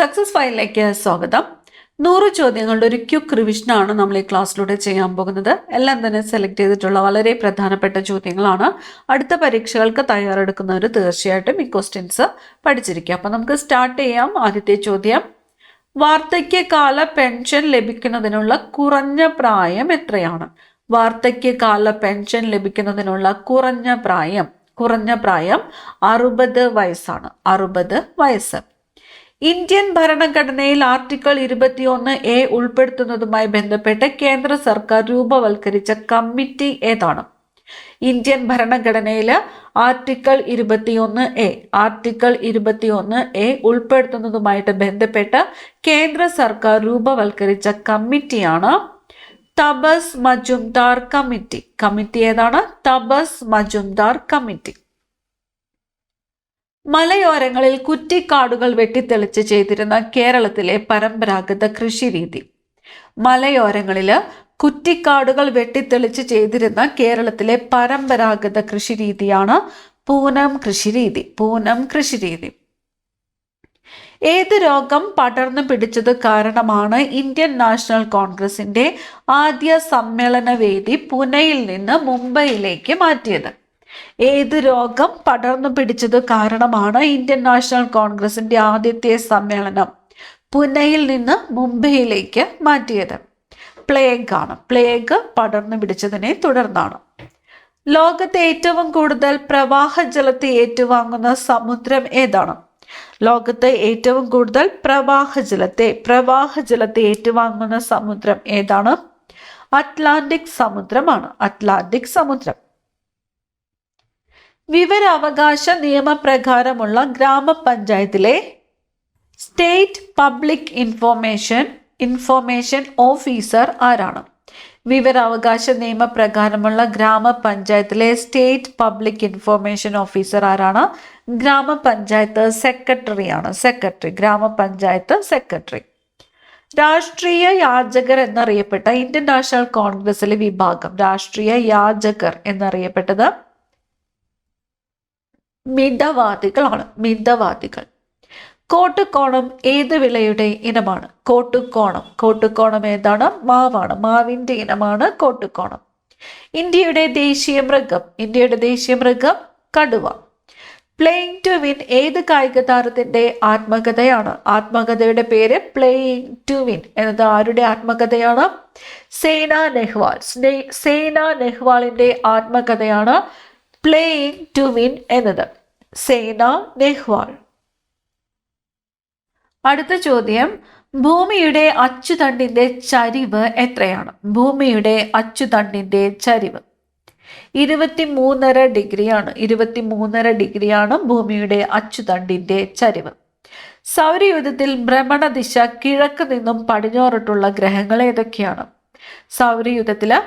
Success ഫയലിലേക്ക് സ്വാഗതം. 100 ചോദ്യങ്ങളുടെ ഒരു ക്വിക്ക് റിവിഷനാണ് നമ്മൾ ഈ ക്ലാസ്സിലൂടെ ചെയ്യാൻ പോകുന്നത്. എല്ലാം തന്നെ സെലക്ട് ചെയ്തിട്ടുള്ള വളരെ പ്രധാനപ്പെട്ട ചോദ്യങ്ങളാണ്. അടുത്ത പരീക്ഷകൾക്ക് തയ്യാറെടുക്കുന്നവർ തീർച്ചയായിട്ടും ഈ ക്വസ്റ്റ്യൻസ് പഠിച്ചിരിക്കുക. അപ്പം നമുക്ക് സ്റ്റാർട്ട് ചെയ്യാം. ആദ്യത്തെ ചോദ്യം, വാർദ്ധക്യകാല പെൻഷൻ ലഭിക്കുന്നതിനുള്ള കുറഞ്ഞ പ്രായം എത്രയാണ്? വാർദ്ധക്യകാല പെൻഷൻ ലഭിക്കുന്നതിനുള്ള കുറഞ്ഞ പ്രായം 60 വയസ്സാണ്. 60 വയസ്സ്. ഇന്ത്യൻ ഭരണഘടനയിൽ ആർട്ടിക്കിൾ 21A ഉൾപ്പെടുത്തുന്നതുമായി ബന്ധപ്പെട്ട് കേന്ദ്ര സർക്കാർ രൂപവൽക്കരിച്ച കമ്മിറ്റി ഏതാണ്? ഇന്ത്യൻ ഭരണഘടനയിൽ ആർട്ടിക്കിൾ 21A ഉൾപ്പെടുത്തുന്നതുമായിട്ട് ബന്ധപ്പെട്ട് കേന്ദ്ര സർക്കാർ രൂപവൽക്കരിച്ച കമ്മിറ്റിയാണ് തപസ് മജുംദാർ കമ്മിറ്റി. കമ്മിറ്റി ഏതാണ്? തപസ് മജുംദാർ കമ്മിറ്റി. മലയോരങ്ങളിൽ കുറ്റിക്കാടുകൾ വെട്ടിത്തെളിച്ച് ചെയ്തിരുന്ന കേരളത്തിലെ പരമ്പരാഗത കൃഷിരീതി. മലയോരങ്ങളില് കുറ്റിക്കാടുകൾ വെട്ടിത്തെളിച്ച് ചെയ്തിരുന്ന കേരളത്തിലെ പരമ്പരാഗത കൃഷിരീതിയാണ് പൂനം കൃഷിരീതി. പൂനം കൃഷിരീതി. ഏത് രോഗം പടർന്നു പിടിച്ചത് കാരണമാണ് ഇന്ത്യൻ നാഷണൽ കോൺഗ്രസിന്റെ ആദ്യ സമ്മേളന വേദി പുനെയിൽ നിന്ന് മുംബൈയിലേക്ക് മാറ്റിയത്? ഏത് രോഗം പടർന്നു പിടിച്ചത് കാരണമാണ് ഇന്ത്യൻ നാഷണൽ കോൺഗ്രസിന്റെ ആദ്യത്തെ സമ്മേളനം പുനെയിൽ നിന്ന് മുംബൈയിലേക്ക് മാറ്റിയത്? പ്ലേഗ് ആണ്. പ്ലേഗ് പടർന്നു പിടിച്ചതിനെ തുടർന്നാണ്. ലോകത്തെ ഏറ്റവും കൂടുതൽ പ്രവാഹജലത്തെ ഏറ്റുവാങ്ങുന്ന സമുദ്രം ഏതാണ്? ലോകത്തെ ഏറ്റവും കൂടുതൽ പ്രവാഹജലത്തെ ഏറ്റുവാങ്ങുന്ന സമുദ്രം ഏതാണ്? അറ്റ്ലാന്റിക് സമുദ്രമാണ്. അറ്റ്ലാന്റിക് സമുദ്രം. വിവരാവകാശ നിയമപ്രകാരമുള്ള ഗ്രാമപഞ്ചായത്തിലെ സ്റ്റേറ്റ് പബ്ലിക് ഇൻഫോർമേഷൻ ഓഫീസർ ആരാണ്? വിവരാവകാശ നിയമപ്രകാരമുള്ള ഗ്രാമപഞ്ചായത്തിലെ സ്റ്റേറ്റ് പബ്ലിക് ഇൻഫോർമേഷൻ ഓഫീസർ ആരാണ്? ഗ്രാമപഞ്ചായത്ത് സെക്രട്ടറിയാണ്. ഗ്രാമപഞ്ചായത്ത് സെക്രട്ടറി. രാഷ്ട്രീയ യാചകർ എന്നറിയപ്പെട്ട ഇന്ത്യൻ നാഷണൽ കോൺഗ്രസിലെ വിഭാഗം. രാഷ്ട്രീയ യാചകർ എന്നറിയപ്പെട്ടത് മിതവാദികളാണ്. മിതവാദികൾ. കോട്ടുകോണം ഏത് വിളയുടെ ഇനമാണ്? കോട്ടുകോണം ഏതാണ്? മാവാണ്. മാവിന്റെ ഇനമാണ് കോട്ടുകോണം. ഇന്ത്യയുടെ ദേശീയ മൃഗം കടുവ. പ്ലേയിങ് ടു വിൻ ഏത് കായിക താരത്തിന്റെ ആത്മകഥയാണ്? ആത്മകഥയുടെ പേര് പ്ലേയിങ് ടു വിൻ എന്നത് ആരുടെ ആത്മകഥയാണ്? സൈന നെഹ്വാളിന്റെ ആത്മകഥയാണ് പ്ലേയിങ് ടു വിൻ എന്നത്. സൈന നെഹ്വാൾ. അടുത്ത ചോദ്യം, ഭൂമിയുടെ അച്ചുതണ്ടിന്റെ ചരിവ് എത്രയാണ്? ഭൂമിയുടെ അച്ചുതണ്ടിന്റെ ചരിവ് 23.5 ഡിഗ്രിയാണ്. 23.5 ഡിഗ്രിയാണ് ഭൂമിയുടെ അച്ചുതണ്ടിന്റെ ചരിവ്. സൗരയൂഥത്തിൽ ഭ്രമണദിശ കിഴക്ക് നിന്നും പടിഞ്ഞാറോട്ടുള്ള ഗ്രഹങ്ങൾ ഏതൊക്കെയാണ്? സൗരയൂഥത്തില്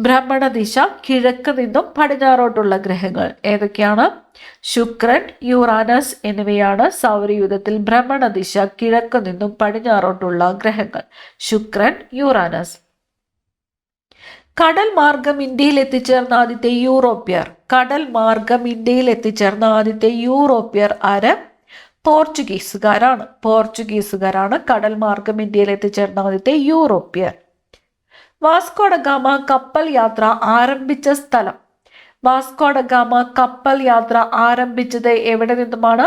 ഭ്രമണദിശ കിഴക്ക് നിന്നും പടിഞ്ഞാറോട്ടുള്ള ഗ്രഹങ്ങൾ ഏതൊക്കെയാണ്? ശുക്രൻ, യുറാനസ് എന്നിവയാണ് സൗരയൂഥത്തിൽ ഭ്രമണദിശ കിഴക്ക് നിന്നും പടിഞ്ഞാറോട്ടുള്ള ഗ്രഹങ്ങൾ. ശുക്രൻ, യുറാനസ്. കടൽ മാർഗം ഇന്ത്യയിൽ എത്തിച്ചേർന്ന ആദ്യത്തെ യൂറോപ്യർ ആര്? പോർച്ചുഗീസുകാരാണ് കടൽ മാർഗം ഇന്ത്യയിൽ എത്തിച്ചേർന്ന ആദ്യത്തെ യൂറോപ്യർ. വാസ്കോഡഗാമ കപ്പൽ യാത്ര ആരംഭിച്ച സ്ഥലം. വാസ്കോഡഗാമ കപ്പൽ യാത്ര ആരംഭിച്ചത് എവിടെ നിന്നുമാണ്?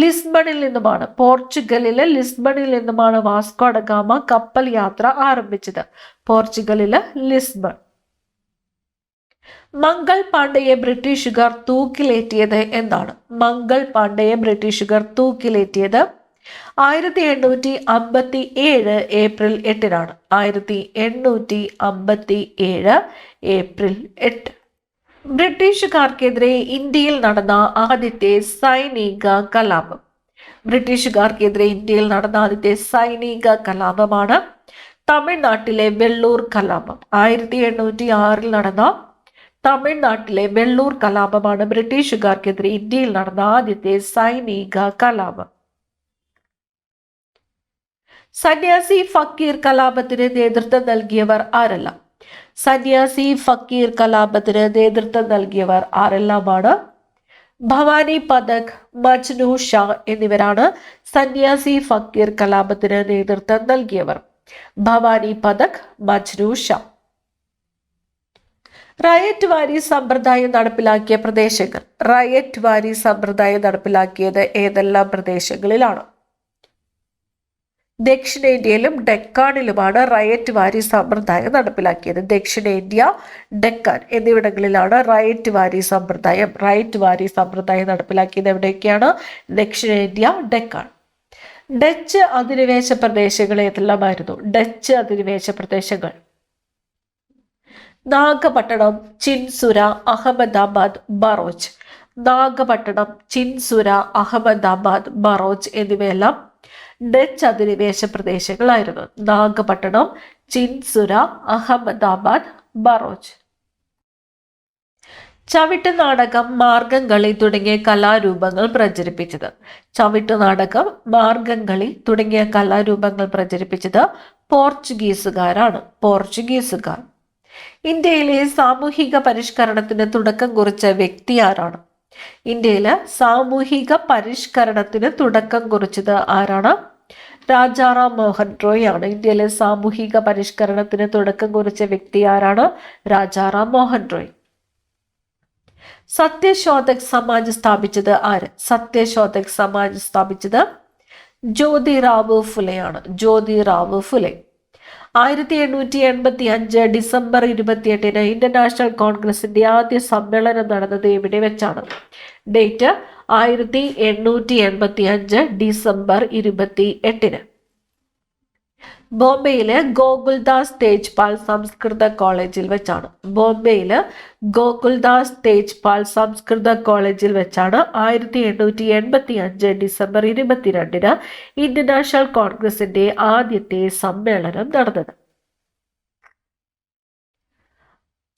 ലിസ്ബണിൽ നിന്നുമാണ്. പോർച്ചുഗലിലെ ലിസ്ബണിൽ നിന്നുമാണ് വാസ്കോഡഗാമ കപ്പൽ യാത്ര ആരംഭിച്ചത്. പോർച്ചുഗലിലെ ലിസ്ബൺ. മംഗൾ പാണ്ഡെയെ ബ്രിട്ടീഷുകാർ തൂക്കിലേറ്റിയത് എന്നാണ്? മംഗൾ പാണ്ഡെയെ ബ്രിട്ടീഷുകാർ തൂക്കിലേറ്റിയത് 1857 ഏപ്രിൽ 8-നാണ്. 1857 ഏപ്രിൽ 8. ബ്രിട്ടീഷുകാർക്കെതിരെ ഇന്ത്യയിൽ നടന്ന ആദ്യത്തെ സൈനിക കലാപമാണ് തമിഴ്നാട്ടിലെ വെള്ളൂർ കലാപം. 1806 നടന്ന തമിഴ്നാട്ടിലെ വെള്ളൂർ കലാപമാണ് ബ്രിട്ടീഷുകാർക്കെതിരെ ഇന്ത്യയിൽ നടന്ന ആദ്യത്തെ സൈനിക കലാപം. സന്യാസി ഫക്കീർ കലാപത്തിന് നേതൃത്വം നൽകിയവർ ആരെല്ലാം? സന്യാസി ഫക്കീർ കലാപത്തിന് നേതൃത്വം നൽകിയവർ ആരെല്ലാമാണ്? ഭവാനി പഥക്, മജ്നു ഷാ എന്നിവരാണ് സന്യാസി ഫക്കീർ കലാപത്തിന് നേതൃത്വം നൽകിയവർ. ഭവാനി പഥക്, മജ്നു ഷാ. റയറ്റ് വാരി സമ്പ്രദായം നടപ്പിലാക്കിയ പ്രദേശങ്ങൾ. റയറ്റ് വാരി സമ്പ്രദായം നടപ്പിലാക്കിയത് ഏതെല്ലാം പ്രദേശങ്ങളിലാണ്? ദക്ഷിണേന്ത്യയിലും ഡെക്കാണിലുമാണ് റയറ്റ് വാരി സമ്പ്രദായം നടപ്പിലാക്കിയത്. ദക്ഷിണേന്ത്യ, ഡെക്കാൻ എന്നിവിടങ്ങളിലാണ് റയറ്റ് വാരി സമ്പ്രദായം നടപ്പിലാക്കിയത്. എവിടെയൊക്കെയാണ്? ദക്ഷിണേന്ത്യ, ഡെക്കാൻ. ഡച്ച് അധിനിവേശ പ്രദേശങ്ങൾ ഏതെല്ലാമായിരുന്നു? ഡച്ച് അധിനിവേശ പ്രദേശങ്ങൾ നാഗപട്ടണം, ചിൻസുര, അഹമ്മദാബാദ്, ബറോച്ച്. നാഗപട്ടണം, ചിൻസുര, അഹമ്മദാബാദ്, ബറോച്ച് എന്നിവയെല്ലാം ഡച്ച് അധിനിവേശ പ്രദേശങ്ങളായിരുന്നു. നാഗപട്ടണം, ചിൻസുര, അഹമ്മദാബാദ്, ബറോച്ച്. ചവിട്ടുനാടകം, മാർഗംകളി തുടങ്ങിയ കലാരൂപങ്ങൾ പ്രചരിപ്പിച്ചത്. ചവിട്ടുനാടകം, മാർഗംകളി തുടങ്ങിയ കലാരൂപങ്ങൾ പ്രചരിപ്പിച്ചത് പോർച്ചുഗീസുകാരാണ്. പോർച്ചുഗീസുകാർ. ഇന്ത്യയിലെ സാമൂഹിക പരിഷ്കരണത്തിന് തുടക്കം കുറിച്ച വ്യക്തി ആരാണ്? ഇന്ത്യയിലെ സാമൂഹിക പരിഷ്കരണത്തിന് തുടക്കം കുറിച്ചത് ആരാണ്? രാജാറാം മോഹൻ റോയ് ആണ്. ഇന്ത്യയിലെ സാമൂഹിക പരിഷ്കരണത്തിന് തുടക്കം കുറിച്ച വ്യക്തി ആരാണ്? രാജാറാം മോഹൻ റോയ്. സത്യശോധക് സമാജ് സ്ഥാപിച്ചത് ആര്? സത്യശോധക് സമാജ് സ്ഥാപിച്ചത് ജ്യോതിറാവു ഫുലെയാണ്. Jyotirao Phule. 1885 December 28 Indian national കോൺഗ്രസിന്റെ ആദ്യ സമ്മേളനം നടന്നത് എവിടെ വെച്ചാണ്? Date 1885 December 28. ബോംബെയിലെ ഗോകുൽദാസ് തേജ്പാൽ സംസ്കൃത കോളേജിൽ വെച്ചാണ്. ബോംബെയില് ഗോകുൽദാസ് തേജ്പാൽ സംസ്കൃത കോളേജിൽ വെച്ചാണ് 1885 ഡിസംബർ 22 ഇന്ത്യൻ നാഷണൽ കോൺഗ്രസിന്റെ ആദ്യത്തെ സമ്മേളനം നടന്നത്.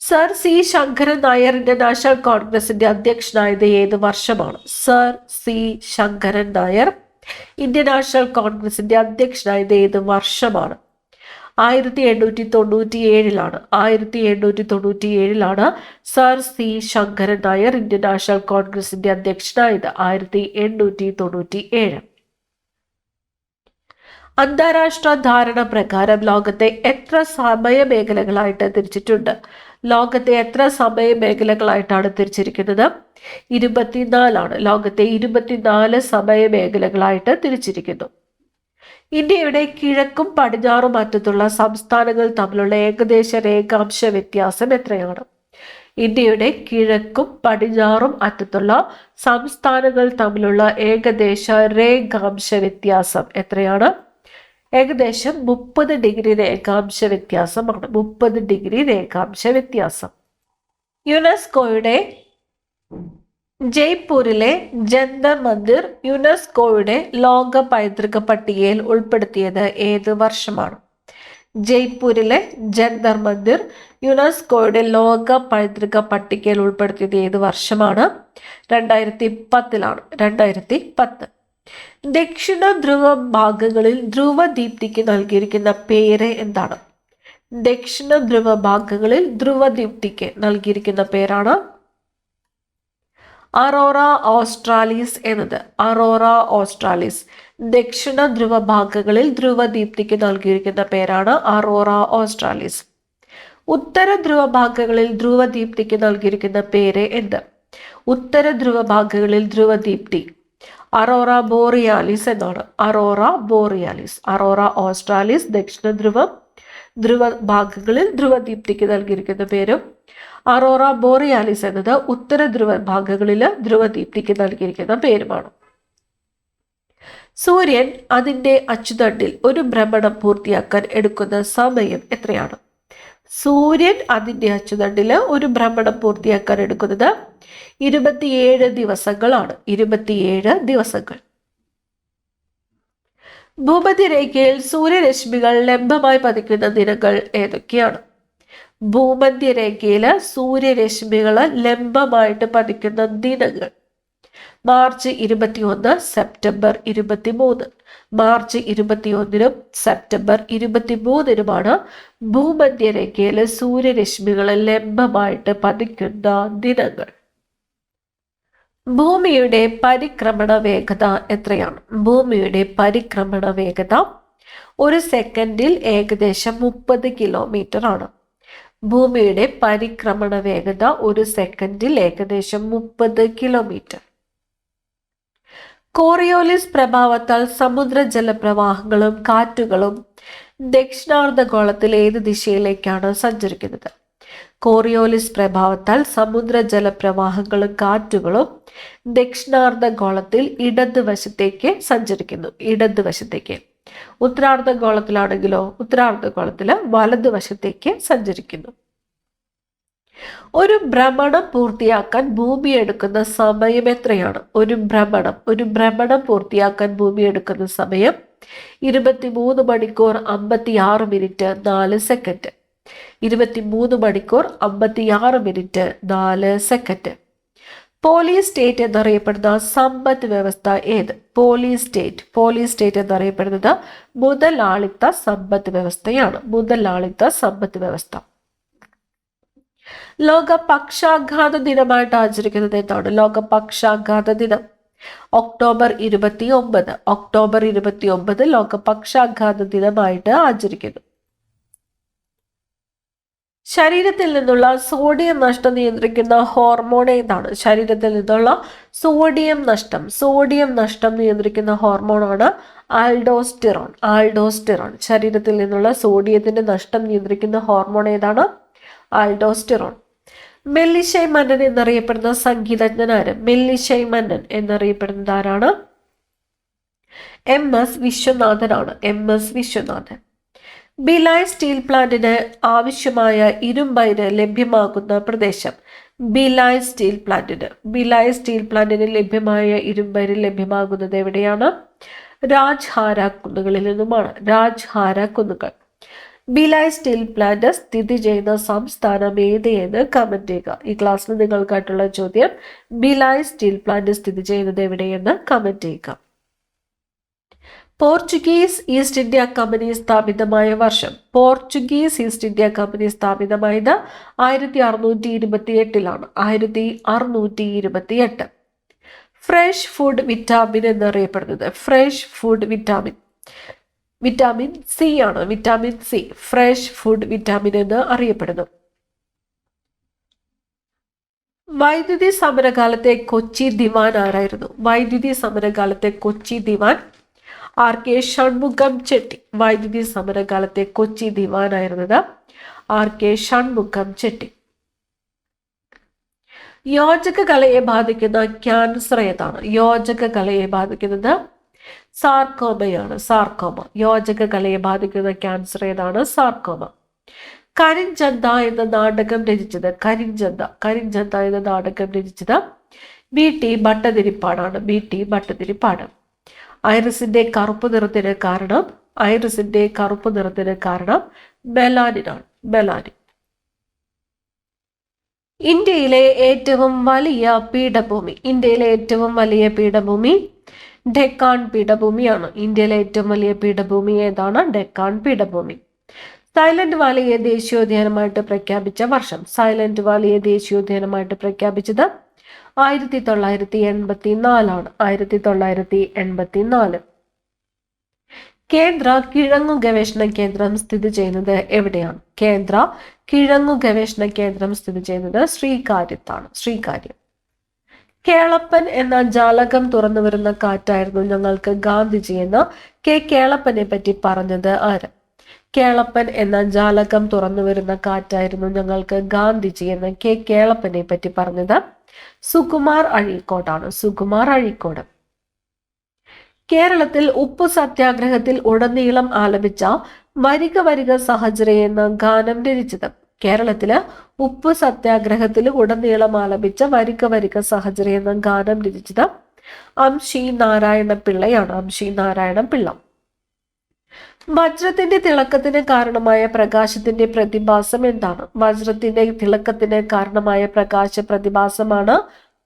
Sir C Sankaran Nair Indian national കോൺഗ്രസിന്റെ അധ്യക്ഷനായത് ഏത് വർഷമാണ്? Sir C Sankaran Nair Indian national കോൺഗ്രസിന്റെ അധ്യക്ഷനായത് ഏത് വർഷമാണ്? 1897 1897 sir C Sankaran Nair Indian national കോൺഗ്രസിന്റെ അധ്യക്ഷനായത്. 1897. അന്താരാഷ്ട്ര ധാരണ പ്രകാരം ലോകത്തെ എത്ര സമയമേഖലകളായിട്ട് തിരിച്ചിട്ടുണ്ട്? ലോകത്തെ എത്ര സമയമേഖലകളായിട്ടാണ് തിരിച്ചിരിക്കുന്നത്? 24 ലോകത്തെ 24 സമയമേഖലകളായിട്ട് തിരിച്ചിരിക്കുന്നു. ഇന്ത്യയുടെ കിഴക്കും പടിഞ്ഞാറും അറ്റത്തുള്ള സംസ്ഥാനങ്ങൾ തമ്മിലുള്ള ഏകദേശ രേഖാംശ വ്യത്യാസം എത്രയാണ്? ഇന്ത്യയുടെ കിഴക്കും പടിഞ്ഞാറും അറ്റത്തുള്ള സംസ്ഥാനങ്ങൾ തമ്മിലുള്ള ഏകദേശ രേഖാംശ വ്യത്യാസം എത്രയാണ്? ഏകദേശം 30 ഡിഗ്രി രേഖാംശ വ്യത്യാസമാണ്. 30 ഡിഗ്രി രേഖാംശ വ്യത്യാസം. യുനെസ്കോയുടെ ജയ്പൂരിലെ ജന്തർ മന്ദിർ യുനെസ്കോയുടെ ലോക പൈതൃക പട്ടികയിൽ ഉൾപ്പെടുത്തിയത് ഏത് വർഷമാണ്? ജയ്പൂരിലെ ജന്തർ മന്ദിർ യുനെസ്കോയുടെ ലോക പൈതൃക പട്ടികയിൽ ഉൾപ്പെടുത്തിയത് ഏത് വർഷമാണ്? 2010. 2010. ദക്ഷിണ ധ്രുവ ഭാഗങ്ങളിൽ ധ്രുവദീപ്തിക്ക് നൽകിയിരിക്കുന്ന പേര് എന്താണ്? ദക്ഷിണ ധ്രുവ ഭാഗങ്ങളിൽ ധ്രുവദീപ്തിക്ക് നൽകിയിരിക്കുന്ന പേരാണ് അറോറ ഓസ്ട്രാലിസ് എന്നത്. അറോറ ഓസ്ട്രാലിസ്. ദക്ഷിണ ധ്രുവ ഭാഗങ്ങളിൽ ധ്രുവദീപ്തിക്ക് നൽകിയിരിക്കുന്ന പേരാണ് അറോറ ഓസ്ട്രാലിസ്. ഉത്തര ധ്രുവ ഭാഗങ്ങളിൽ ധ്രുവദീപ്തിക്ക് നൽകിയിരിക്കുന്ന പേര് എന്ത്? ഉത്തര ധ്രുവ ഭാഗങ്ങളിൽ ധ്രുവദീപ്തി അറോറ ബോറിയാലിസ് എന്നാണ്. അറോറ ബോറിയാലിസ്. അറോറ ഓസ്ട്രാലിസ് ദക്ഷിണ ധ്രുവ ഭാഗങ്ങളിൽ ധ്രുവദീപ്തിക്ക് നൽകിയിരിക്കുന്ന പേരും അറോറ ബോറിയാലിസ് എന്നത് ഉത്തര ധ്രുവ ഭാഗങ്ങളിൽ ധ്രുവദീപ്തിക്ക് നൽകിയിരിക്കുന്ന പേരുമാണ്. സൂര്യൻ അതിന്റെ അച്ചുതണ്ടിൽ ഒരു ഭ്രമണം പൂർത്തിയാക്കാൻ എടുക്കുന്ന സമയം എത്രയാണ്? സൂര്യൻ അതിന്റെ അച്ചുതണ്ടിൽ ഒരു ഭ്രമണം പൂർത്തിയാക്കാൻ എടുക്കുന്നത് 27 ദിവസങ്ങളാണ്. 27 ദിവസങ്ങൾ. ഭൂമധ്യരേഖയിൽ സൂര്യരശ്മികൾ ലംബമായി പതിക്കുന്ന ദിനങ്ങൾ ഏതൊക്കെയാണ്? ഭൂമധ്യരേഖയിൽ സൂര്യരശ്മികൾ ലംബമായിട്ട് പതിക്കുന്ന ദിനങ്ങൾ മാർച്ച് 21, സെപ്റ്റംബർ 23. മാർച്ച് 21 സെപ്റ്റംബർ 23 ഭൂമധ്യരേഖയിൽ സൂര്യരശ്മികൾ ലംബമായിട്ട് പതിക്കുന്ന ദിനങ്ങൾ. ഭൂമിയുടെ പരിക്രമണ വേഗത എത്രയാണ്? ഭൂമിയുടെ പരിക്രമണ വേഗത ഒരു സെക്കൻഡിൽ ഏകദേശം 30 കിലോമീറ്റർ ആണ്. ഭൂമിയുടെ പരിക്രമണ വേഗത ഒരു സെക്കൻഡിൽ ഏകദേശം 30 കിലോമീറ്റർ. കോറിയോലിസ് പ്രഭാവത്താൽ സമുദ്ര ജലപ്രവാഹങ്ങളും കാറ്റുകളും ദക്ഷിണാർദ്ധഗോളത്തിൽ ഏത് ദിശയിലേക്കാണ് സഞ്ചരിക്കുന്നത്? കോറിയോലിസ് പ്രഭാവത്താൽ സമുദ്ര ജലപ്രവാഹങ്ങളും കാറ്റുകളും ദക്ഷിണാർദ്ധഗോളത്തിൽ ഇടതുവശത്തേക്ക് സഞ്ചരിക്കുന്നു. ഇടതുവശത്തേക്ക്. ഉത്തരാർദ്ധഗോളത്തിലാണെങ്കിലോ ഉത്തരാർദ്ധഗോളത്തില് വലതുവശത്തേക്ക് സഞ്ചരിക്കുന്നു. ഒരു ഭ്രമണം പൂർത്തിയാക്കാൻ ഭൂമി എടുക്കുന്ന സമയം എത്രയാണ്? ഒരു ഭ്രമണം പൂർത്തിയാക്കാൻ ഭൂമി എടുക്കുന്ന സമയം 23 മണിക്കൂർ 56 മിനിറ്റ് 4 സെക്കൻഡ്. 23 മണിക്കൂർ 56 മിനിറ്റ് 4 സെക്കൻഡ്. പോലീസ് സ്റ്റേറ്റ് എന്നറിയപ്പെടുന്ന സമ്പദ് വ്യവസ്ഥ ഏത്? പോലീസ് സ്റ്റേറ്റ് എന്നറിയപ്പെടുന്നത് മുതലാളിത്ത സമ്പദ് വ്യവസ്ഥയാണ്. മുതലാളിത്ത സമ്പദ് വ്യവസ്ഥ. ലോക പക്ഷാഘാത ദിനമായിട്ട് ആചരിക്കുന്നത് എന്താണ്? ലോക പക്ഷാഘാത ദിനം ഒക്ടോബർ 29 ലോക പക്ഷാഘാത ദിനമായിട്ട് ആചരിക്കുന്നു. ശരീരത്തിൽ നിന്നുള്ള സോഡിയം നഷ്ടം നിയന്ത്രിക്കുന്ന ഹോർമോൺ ഏതാണ്? ശരീരത്തിൽ നിന്നുള്ള സോഡിയം നഷ്ടം നിയന്ത്രിക്കുന്ന ഹോർമോണാണ് ആൽഡോസ്റ്റിറോൺ. ശരീരത്തിൽ നിന്നുള്ള സോഡിയത്തിന്റെ നഷ്ടം നിയന്ത്രിക്കുന്ന ഹോർമോൺ ഏതാണ്? ആൽഡോസ്റ്റിറോൺ. മെല്ലിശൈ മന്നൻ എന്നറിയപ്പെടുന്ന സംഗീതജ്ഞൻ ആര്? മെല്ലിശൈ മന്നൻ എന്നറിയപ്പെടുന്നത് ആരാണ്? MS വിശ്വനാഥൻ. ഭിലായ് സ്റ്റീൽ പ്ലാന്റിന് ആവശ്യമായ ഇരുമ്പയിര് ലഭ്യമാകുന്ന പ്രദേശം? ഭിലായ് സ്റ്റീൽ പ്ലാന്റിന് ലഭ്യമായ ഇരുമ്പയിര് ലഭ്യമാകുന്നത് എവിടെയാണ്? രാജ്ഹാര കുന്നുകളിൽ നിന്നുമാണ്. രാജ്ഹാര കുന്നുകൾ. ഭിലായ് സ്റ്റീൽ പ്ലാന്റ് സ്ഥിതി ചെയ്യുന്ന സംസ്ഥാനം ഏത് എന്ന് കമന്റ് ചെയ്യുക. ഈ ക്ലാസ്സിൽ നിങ്ങൾക്കായിട്ടുള്ള ചോദ്യം, ഭിലായ് സ്റ്റീൽ പ്ലാന്റ് സ്ഥിതി ചെയ്യുന്നത് എവിടെയെന്ന് കമന്റ് ചെയ്യുക. പോർച്ചുഗീസ് ഈസ്റ്റ് ഇന്ത്യ കമ്പനി സ്ഥാപിതമായ വർഷം? പോർച്ചുഗീസ് ഈസ്റ്റ് ഇന്ത്യ കമ്പനി സ്ഥാപിതമായത് 1628 1628. ഫ്രഷ് ഫുഡ് വിറ്റാമിൻ എന്നറിയപ്പെടുന്നത്? വിറ്റാമിൻ സി ആണ്. Vitamin C fresh food vitamin എന്ന് അറിയപ്പെടുന്നു. വൈദ്യുതി സമരകാലത്തെ കൊച്ചി ദിവാൻ ആരായിരുന്നു? വൈദ്യുതി സമരകാലത്തെ കൊച്ചി ദിവാൻ RK ഷൺമുഖം ചെട്ടി. വൈദ്യുതി സമരകാലത്തെ കൊച്ചി ദിവാനായിരുന്നത് RK ഷൺമുഖം ചെട്ടി. യോജക കലയെ ബാധിക്കുന്ന ക്യാൻസർ ഏതാണ്? യോജക കലയെ ബാധിക്കുന്നത് സാർക്കോമയാണ്. യോജക കലയെ ബാധിക്കുന്ന ക്യാൻസർ ഏതാണ്? സാർക്കോമ. കരിഞ്ചന്ത എന്ന നാടകം രചിച്ചത്? കരിഞ്ചന്ത എന്ന നാടകം രചിച്ചത് BT ഭട്ടതിരിപ്പാട്. ഐറിസിന്റെ കറുപ്പ് നിറത്തിന് കാരണം മെലാനിൻ. ഇന്ത്യയിലെ ഏറ്റവും വലിയ പീഠഭൂമി ഡെക്കാൻ പീഠഭൂമിയാണ്. ഇന്ത്യയിലെ ഏറ്റവും വലിയ പീഠഭൂമി ഏതാണ്? ഡെക്കാൻ പീഠഭൂമി. സൈലന്റ് വാലിയെ ദേശീയോദ്യാനമായിട്ട് പ്രഖ്യാപിച്ച വർഷം? സൈലന്റ് വാലിയെ ദേശീയോദ്യാനമായിട്ട് പ്രഖ്യാപിച്ചത് 1984 1984. കേന്ദ്ര കിഴങ്ങു ഗവേഷണ കേന്ദ്രം സ്ഥിതി ചെയ്യുന്നത് എവിടെയാണ്? കേന്ദ്ര കിഴങ്ങു ഗവേഷണ കേന്ദ്രം സ്ഥിതി ചെയ്യുന്നത് ശ്രീകാര്യം. കേളപ്പൻ എന്ന ജാലകം തുറന്നു വരുന്ന കാറ്റായിരുന്നു ഞങ്ങൾക്ക് ഗാന്ധിജി എന്ന് കേളപ്പനെ പറ്റി പറഞ്ഞത് ആര്? കേളപ്പൻ എന്ന ജാലകം തുറന്നു വരുന്ന കാറ്റായിരുന്നു ഞങ്ങൾക്ക് ഗാന്ധിജി എന്ന് കേളപ്പനെ പറ്റി പറഞ്ഞത് സുകുമാർ അഴീക്കോട്. കേരളത്തിൽ ഉപ്പു സത്യാഗ്രഹത്തിൽ ഉടനീളം ആലപിച്ച വരിക വരിക സഹചര്യ എന്ന ഗാനം രചിച്ചത്? കേരളത്തില് ഉപ്പു സത്യാഗ്രഹത്തിൽ ഉടനീളം ആലപിച്ച വരിക വരിക സഹചര്യ എന്ന ഗാനം രചിച്ചത് അംശി നാരായണ പിള്ള. വജ്രത്തിന്റെ തിളക്കത്തിന് കാരണമായ പ്രകാശത്തിന്റെ പ്രതിഭാസം എന്താണ്? വജ്രത്തിന്റെ തിളക്കത്തിന് കാരണമായ പ്രകാശ പ്രതിഭാസമാണ്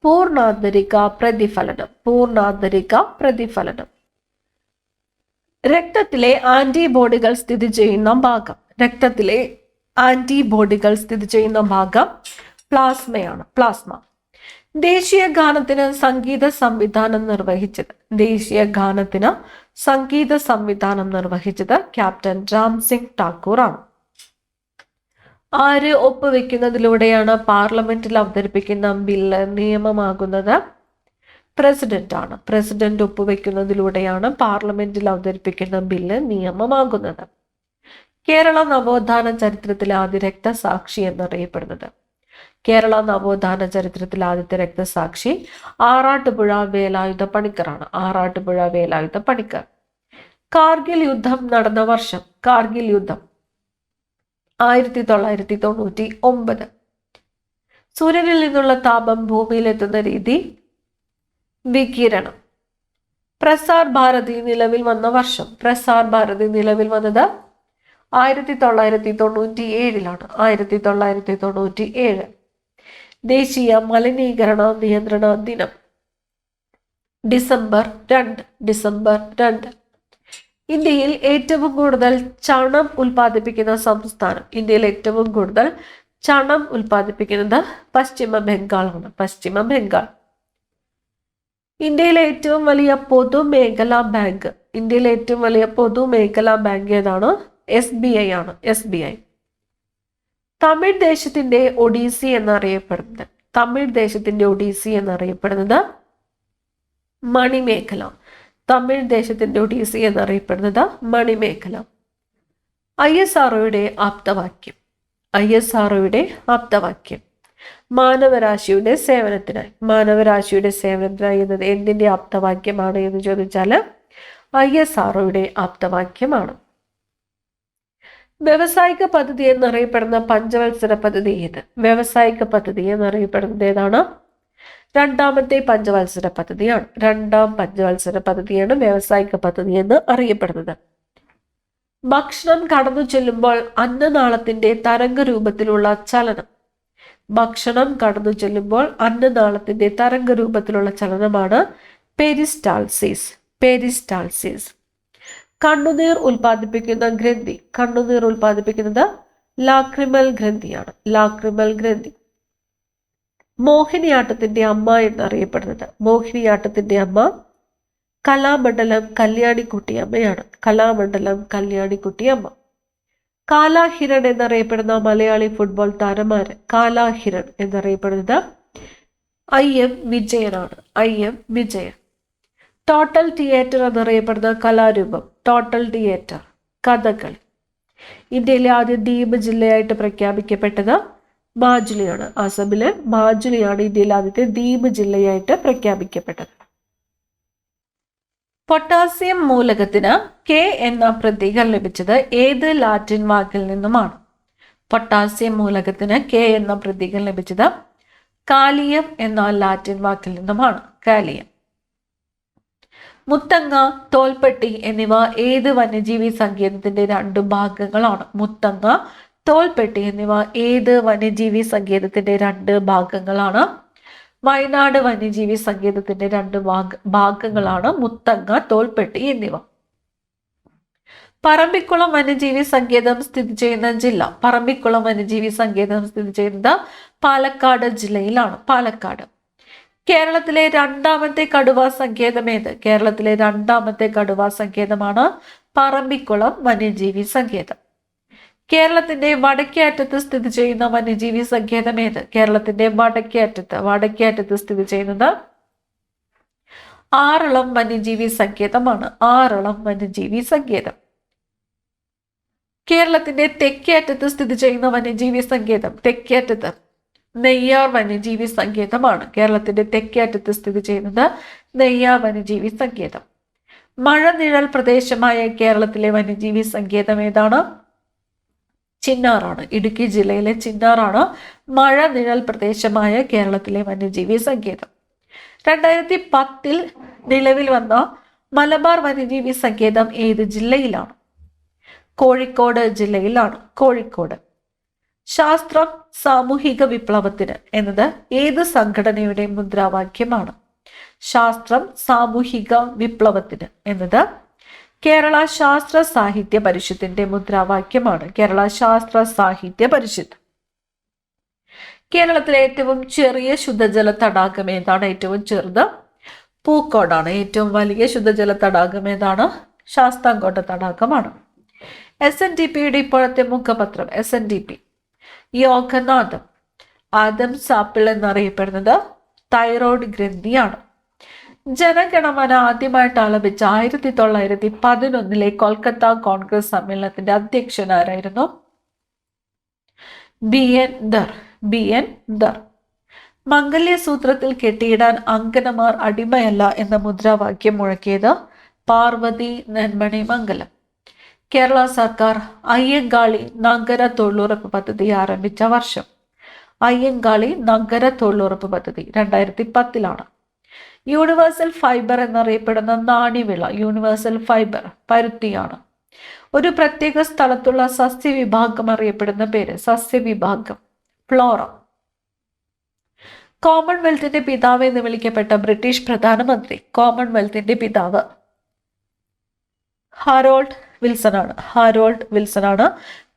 പൂർണ്ണാന്തരിക പ്രതിഫലനം. രക്തത്തിലെ ആന്റിബോഡികൾ സ്ഥിതി ചെയ്യുന്ന ഭാഗം പ്ലാസ്മയാണ്. ദേശീയ ഗാനത്തിന് സംഗീത സംവിധാനം നിർവഹിച്ചത് ക്യാപ്റ്റൻ രാം സിംഗ് ഠാക്കൂർ ആണ്. ആര് ഒപ്പുവെക്കുന്നതിലൂടെയാണ് പാർലമെന്റിൽ അവതരിപ്പിക്കുന്ന ബില്ല് നിയമമാകുന്നത്? പ്രസിഡന്റ് ആണ്. പ്രസിഡന്റ് ഒപ്പുവെക്കുന്നതിലൂടെയാണ് പാർലമെന്റിൽ അവതരിപ്പിക്കുന്ന ബില്ല് നിയമമാകുന്നത്. കേരള നവോത്ഥാന ചരിത്രത്തിലെ ആദ്യ രക്തസാക്ഷി എന്നറിയപ്പെടുന്നത്? കേരള നവോത്ഥാന ചരിത്രത്തിലെ ആദ്യത്തെ രക്തസാക്ഷി ആറാട്ടുപുഴ വേലായുധ പണിക്കറാണ്. കാർഗിൽ യുദ്ധം നടന്ന വർഷം? കാർഗിൽ യുദ്ധം 1999. സൂര്യനിൽ നിന്നുള്ള താപം ഭൂമിയിലെത്തുന്ന രീതി? വികിരണം. പ്രസാർ ഭാരതി നിലവിൽ വന്ന വർഷം? പ്രസാർ ഭാരതി നിലവിൽ വന്നത് 1997 1997. ദേശീയ മലിനീകരണ നിയന്ത്രണ ദിനം? ഡിസംബർ 2. ഇന്ത്യയിൽ ഏറ്റവും കൂടുതൽ ചണം ഉൽപ്പാദിപ്പിക്കുന്ന സംസ്ഥാനം? ഇന്ത്യയിൽ ഏറ്റവും കൂടുതൽ ചണം ഉൽപ്പാദിപ്പിക്കുന്നത് പശ്ചിമ ബംഗാളാണ്. ഇന്ത്യയിലെ ഏറ്റവും വലിയ പൊതുമേഖലാ ബാങ്ക് ഏതാണ്? SBI ആണ്. തമിഴ് ദേശത്തിന്റെ ഒഡീസി എന്നറിയപ്പെടുന്നത് മണിമേഖല. ISROയുടെ ആപ്തവാക്യം? മാനവരാശിയുടെ സേവനത്തിനായി എന്നത് എന്തിന്റെ ആപ്തവാക്യമാണ് എന്ന് ചോദിച്ചാൽ ISROയുടെ ആപ്തവാക്യമാണ്. വ്യാവസായിക പദ്ധതി എന്നറിയപ്പെടുന്ന പഞ്ചവത്സര പദ്ധതി ഏത്? ഏതാണ്? രണ്ടാമത്തെ പഞ്ചവത്സര പദ്ധതിയാണ്. വ്യാവസായിക പദ്ധതി എന്ന് അറിയപ്പെടുന്നത്. ഭക്ഷണം കടന്നു ചെല്ലുമ്പോൾ അന്നനാളത്തിന്റെ തരംഗരൂപത്തിലുള്ള ചലനമാണ് പെരിസ്റ്റാൾസിസ്. കണ്ണുനീർ ഉൽപ്പാദിപ്പിക്കുന്ന ഗ്രന്ഥി? ലാക്രിമൽ ഗ്രന്ഥിയാണ്. മോഹിനിയാട്ടത്തിന്റെ അമ്മ എന്നറിയപ്പെടുന്നത്? കലാമണ്ഡലം കല്യാണിക്കുട്ടിയമ്മ. കാലാഹിരൺ എന്നറിയപ്പെടുന്ന മലയാളി ഫുട്ബോൾ താരമാര്? എന്നറിയപ്പെടുന്നത് IM വിജയനാണ്. ടോട്ടൽ തിയേറ്റർ എന്നറിയപ്പെടുന്ന കലാരൂപം? കഥകളി. ഇന്ത്യയിലെ ആദ്യ ദ്വീപ് ജില്ലയായിട്ട് പ്രഖ്യാപിക്കപ്പെട്ടത് മാജുലിയാണ്. ആസാമിലെ മാജുലിയാണ് ഇന്ത്യയിലെ ആദ്യത്തെ ദ്വീപ് ജില്ലയായിട്ട് പ്രഖ്യാപിക്കപ്പെട്ടത്. പൊട്ടാസ്യം മൂലകത്തിന് K എന്ന പ്രതീകം ലഭിച്ചത് ഏത് ലാറ്റിൻ വാക്കിൽ നിന്നുമാണ്? കാലിയം എന്ന ലാറ്റിൻ വാക്കിൽ നിന്നുമാണ്. മുത്തങ്ങ, തോൽപ്പെട്ടി എന്നിവ ഏത് വന്യജീവി സങ്കേതത്തിന്റെ 2 ഭാഗങ്ങളാണ്? വയനാട് വന്യജീവി സങ്കേതത്തിന്റെ 2 ഭാഗങ്ങളാണ് മുത്തങ്ങ, തോൽപ്പെട്ടി എന്നിവ. പറമ്പിക്കുളം വന്യജീവി സങ്കേതം സ്ഥിതി ചെയ്യുന്ന ജില്ല? പാലക്കാട് ജില്ലയിലാണ്. കേരളത്തിലെ രണ്ടാമത്തെ കടുവാ സങ്കേതം ഏത്? സങ്കേതമാണ് പറമ്പിക്കുളം വന്യജീവി സങ്കേതം. കേരളത്തിന്റെ വടക്കേ അറ്റത്ത് സ്ഥിതി ചെയ്യുന്ന വന്യജീവി സങ്കേതം ഏത്? വടക്കേ സ്ഥിതി ചെയ്യുന്നത് ആറളം വന്യജീവി സങ്കേതമാണ്. കേരളത്തിന്റെ തെക്കേ അറ്റത്ത് സ്ഥിതി ചെയ്യുന്ന വന്യജീവി സങ്കേതം? നെയ്യാർ വന്യജീവി സങ്കേതമാണ്. കേരളത്തിന്റെ തെക്കേ അറ്റത്ത് സ്ഥിതി ചെയ്യുന്നത് നെയ്യാർ വന്യജീവി സങ്കേതം. മഴനിഴൽ പ്രദേശമായ കേരളത്തിലെ വന്യജീവി സങ്കേതം ഏതാണ്? ചിന്നാറാണ്. ഇടുക്കി ജില്ലയിലെ ചിന്നാറാണ് മഴനിഴൽ പ്രദേശമായ കേരളത്തിലെ വന്യജീവി സങ്കേതം. 2010 നിലവിൽ വന്ന മലബാർ വന്യജീവി സങ്കേതം ഏത് ജില്ലയിലാണ്? കോഴിക്കോട് ജില്ലയിലാണ്. ശാസ്ത്രം സാമൂഹിക വിപ്ലവത്തിന് എന്നത് ഏത് സംഘടനയുടെ മുദ്രാവാക്യമാണ്? എന്നത് കേരള ശാസ്ത്ര സാഹിത്യ പരിഷത്തിന്റെ മുദ്രാവാക്യമാണ്. കേരളത്തിലെ ഏറ്റവും ചെറിയ ശുദ്ധജല തടാകം ഏതാണ്? ഏറ്റവും ചെറുത് പൂക്കോടാണ്. ഏറ്റവും വലിയ ശുദ്ധജല തടാകം ഏതാണ്? ശാസ്താംകോട്ട തടാകമാണ്. SNDPയുടെ ഇപ്പോഴത്തെ മുഖപത്രം SNDP. യോഗനാഥം. ആദംസ് ആപ്പിൾ എന്നറിയപ്പെടുന്നത് തൈറോയ്ഡ് ഗ്രന്ഥിയാണ്. ജനഗണമന ആദ്യമായിട്ട് ആലപിച്ച 1911 കൊൽക്കത്ത കോൺഗ്രസ് സമ്മേളനത്തിന്റെ അധ്യക്ഷൻ ആരായിരുന്നു? BN there. മംഗല്യസൂത്രത്തിൽ കെട്ടിയിടാൻ അങ്കനമാർ അടിമയല്ല എന്ന മുദ്രാവാക്യം മുഴക്കിയത് പാർവതി നെന്മണി മംഗലം. കേരള സർക്കാർ അയ്യങ്കാളി നഗര തൊഴിലുറപ്പ് പദ്ധതി ആരംഭിച്ച വർഷം? അയ്യങ്കാളി നഗര തൊഴിലുറപ്പ് പദ്ധതി 2010 യൂണിവേഴ്സൽ ഫൈബർ എന്നറിയപ്പെടുന്ന നാണ്യവിള യൂണിവേഴ്സൽ ഫൈബർ പരുത്തിയാണ്. ഒരു പ്രത്യേക സ്ഥലത്തുള്ള സസ്യവിഭാഗം അറിയപ്പെടുന്ന പേര്? സസ്യവിഭാഗം ഫ്ലോറ. കോമൺവെൽത്തിന്റെ പിതാവ് എന്ന് വിളിക്കപ്പെട്ട ബ്രിട്ടീഷ് പ്രധാനമന്ത്രി? കോമൺവെൽത്തിന്റെ പിതാവ് ഹാരോൾഡ് വിൽസൺ ആണ്.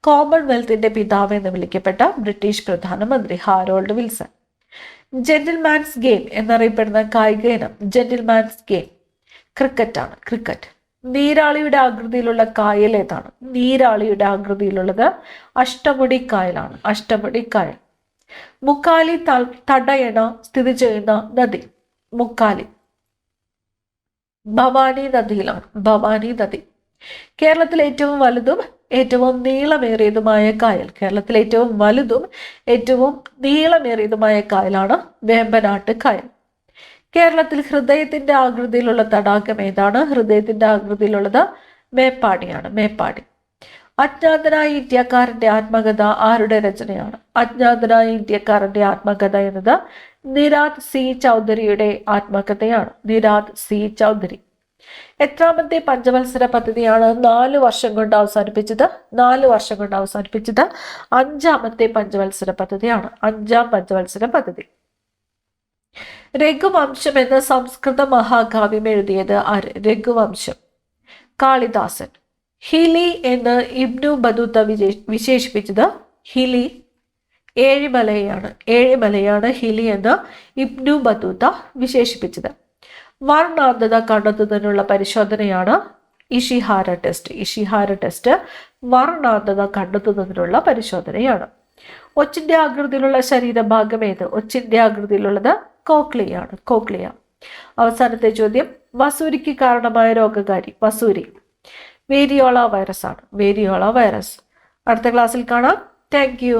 കോമൺവെൽത്തിന്റെ പിതാവ് എന്ന് വിളിക്കപ്പെട്ട ബ്രിട്ടീഷ് പ്രധാനമന്ത്രി ഹാരോൾഡ് വിൽസൺ. ജെന്റിൽമാൻസ് ഗെയിം എന്നറിയപ്പെടുന്ന കായിക ഇനം? ജെന്റിൽമാൻസ് ഗെയിം ക്രിക്കറ്റ് ആണ്. ക്രിക്കറ്റ്. നീരാളിയുടെ ആകൃതിയിലുള്ള കായൽ ഏതാണ്? നീരാളിയുടെ ആകൃതിയിലുള്ളത് അഷ്ടമുടി കായലാണ്. അഷ്ടമുടി കായൽ. മുക്കാലി തടയണ സ്ഥിതി ചെയ്യുന്ന നദി? മുക്കാലി ഭവാനി നദിയിലാണ്. ഭവാനി നദി. കേരളത്തിലെ ഏറ്റവും വലുതും ഏറ്റവും നീളമേറിയതുമായ കായൽ? കേരളത്തിലെ ഏറ്റവും വലുതും ഏറ്റവും നീളമേറിയതുമായ കായലാണ് വേമ്പനാട്ട് കായൽ. കേരളത്തിൽ ഹൃദയത്തിന്റെ ആകൃതിയിലുള്ള തടാകം ഏതാണ്? ഹൃദയത്തിന്റെ ആകൃതിയിലുള്ളത് മേപ്പാടിയാണ്. മേപ്പാടി. അജ്ഞാതനായ ഇന്ത്യക്കാരന്റെ ആത്മകഥ ആരുടെ രചനയാണ്? അജ്ഞാതനായ ഇന്ത്യക്കാരന്റെ ആത്മകഥ എന്നത് നിരാദ് സി ചൗധരിയുടെ ആത്മകഥയാണ്. നിരാദ് സി ചൗധരി. എത്രാമത്തെ പഞ്ചവത്സര പദ്ധതിയാണ് 4 വർഷം കൊണ്ട് അവസാനിപ്പിച്ചത്? 4 വർഷം കൊണ്ട് അവസാനിപ്പിച്ചത് 5ാമത്തെ പഞ്ചവത്സര പദ്ധതിയാണ്. 5ാം പഞ്ചവത്സര പദ്ധതി. രഘുവംശം എന്ന സംസ്കൃത മഹാകാവ്യം എഴുതിയത് ആര്? രഘുവംശം കാളിദാസൻ. ഹിലി എന്ന് ഇബ്നു ബത്തൂത്ത വിശേഷിപ്പിച്ചത്? ഹിലി ഏഴിമലയാണ് ഹിലി എന്ന് ഇബ്നു ബത്തൂത്ത വിശേഷിപ്പിച്ചത്. വർണ്ണാന്തത കണ്ടെത്തുന്നതിനുള്ള പരിശോധനയാണ് ഇഷിഹാര ടെസ്റ്റ്. ഇഷിഹാര ടെസ്റ്റ് വർണ്ണാന്തത കണ്ടെത്തുന്നതിനുള്ള പരിശോധനയാണ്. ഒച്ചിന്റെ ആകൃതിയിലുള്ള ശരീരഭാഗം ഏത്? ഒച്ചിന്റെ ആകൃതിയിലുള്ളത് കോക്ലിയാണ്. കോക്ലിയ. അവസാനത്തെ ചോദ്യം, വസൂരിക്ക് കാരണമായ രോഗകാരി? വസൂരി വേരിയോള വൈറസ് ആണ്. Variola virus. അടുത്ത ക്ലാസ്സിൽ കാണാം. Thank you.